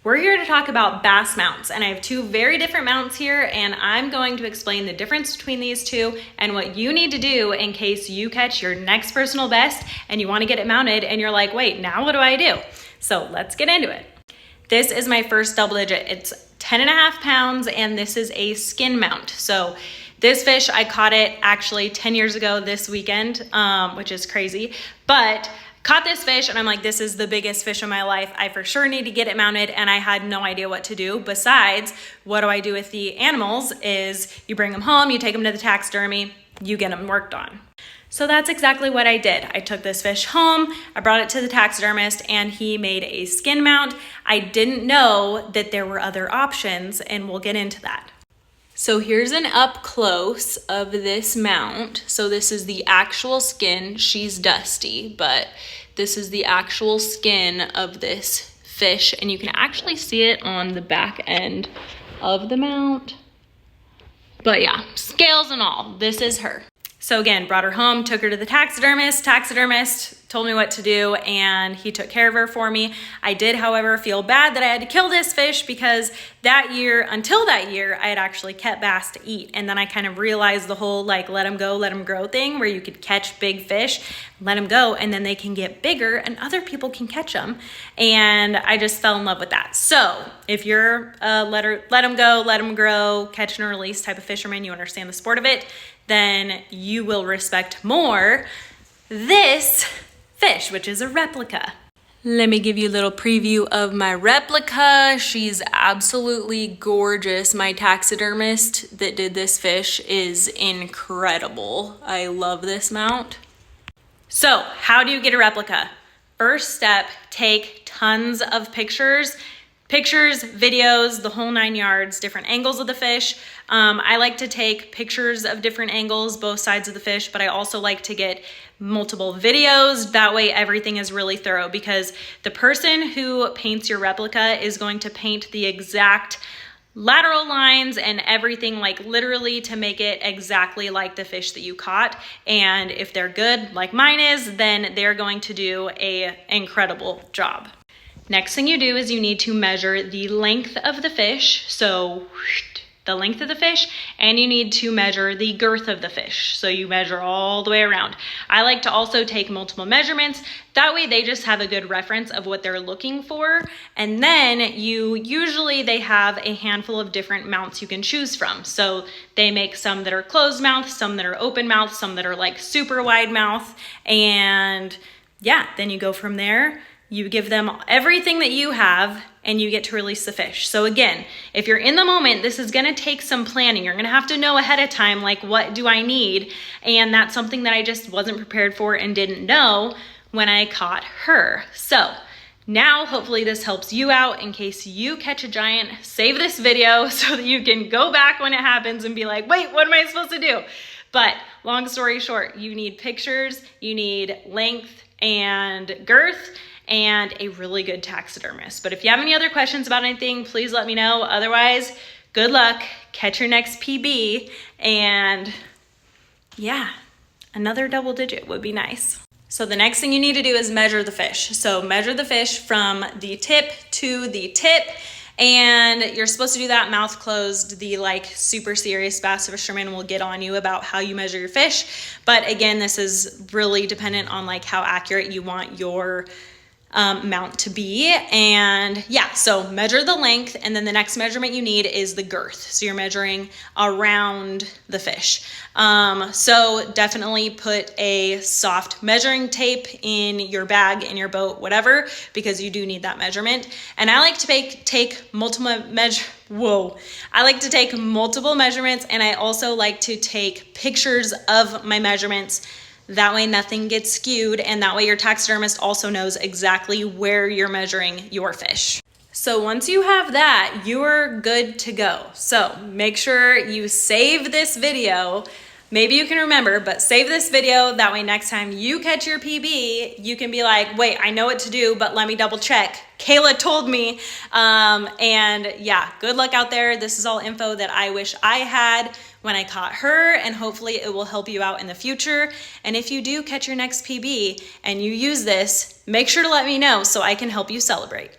We're here to talk about bass mounts, and I have two very different mounts here, and I'm going to explain the difference between these two and what you need to do in case you catch your next personal best and you want to get it mounted and you're like, wait, now what do I do? So let's get into it. This is my first double digit. It's 10.5 pounds, and this is a skin mount. So this fish, I caught it actually 10 years ago this weekend, which is crazy, but caught this fish and I'm like, this is the biggest fish of my life. I for sure need to get it mounted, and I had no idea what to do. Besides, what do I do with the animals is you bring them home, you take them to the taxidermy, you get them worked on. So that's exactly what I did. I took this fish home, I brought it to the taxidermist, and he made a skin mount. I didn't know that there were other options, and we'll get into that. So here's an up close of this mount. So this is the actual skin. She's dusty, but this is the actual skin of this fish, and you can actually see it on the back end of the mount. But yeah, scales and all, this is her. So again, brought her home, took her to the taxidermist. Taxidermist told me what to do, and he took care of her for me. I did, however, feel bad that I had to kill this fish because until that year, I had actually kept bass to eat. And then I kind of realized the whole like let them go, let them grow thing, where you could catch big fish, let them go, and then they can get bigger and other people can catch them. And I just fell in love with that. So if you're a let them go, let them grow, catch and release type of fisherman, you understand the sport of it, then you will respect more this fish, which is a replica. Let me give you a little preview of my replica. She's absolutely gorgeous. My taxidermist that did this fish is incredible. I love this mount. So how do you get a replica? First step, take tons of pictures, videos, the whole 9 yards, different angles of the fish. I like to take pictures of different angles, both sides of the fish, but I also like to get multiple videos. That way everything is really thorough, because the person who paints your replica is going to paint the exact lateral lines and everything, like literally to make it exactly like the fish that you caught. And if they're good, like mine is, then they're going to do an incredible job. Next thing you do is you need to measure the length of the fish. So the length of the fish, and you need to measure the girth of the fish. So you measure all the way around. I like to also take multiple measurements. That way they just have a good reference of what they're looking for. And then they have a handful of different mounts you can choose from. So they make some that are closed mouth, some that are open mouth, some that are like super wide mouth. And yeah, then you go from there. You give them everything that you have and you get to release the fish. So again, if you're in the moment, this is gonna take some planning. You're gonna have to know ahead of time, like, what do I need? And that's something that I just wasn't prepared for and didn't know when I caught her. So now hopefully this helps you out in case you catch a giant. Save this video so that you can go back when it happens and be like, wait, what am I supposed to do? But long story short, you need pictures, you need length and girth, and a really good taxidermist. But if you have any other questions about anything, please let me know. Otherwise, good luck, catch your next PB, and yeah, another double digit would be nice. So the next thing you need to do is measure the fish. So measure the fish from the tip to the tip, and you're supposed to do that mouth closed. The like super serious bass fisherman will get on you about how you measure your fish. But again, this is really dependent on like how accurate you want your mount to be. And yeah, so measure the length, and then the next measurement you need is the girth. So you're measuring around the fish. So definitely put a soft measuring tape in your bag, in your boat, whatever, because you do need that measurement. And I like to take multiple measurements, and I also like to take pictures of my measurements. That way nothing gets skewed, and that way your taxidermist also knows exactly where you're measuring your fish. So once you have that, you are good to go. So make sure you save this video. Maybe you can remember, but save this video. That way next time you catch your PB, you can be like, wait, I know what to do, but let me double check. Kayla told me. And yeah, good luck out there. This is all info that I wish I had when I caught her, and hopefully it will help you out in the future. And if you do catch your next PB and you use this, make sure to let me know so I can help you celebrate.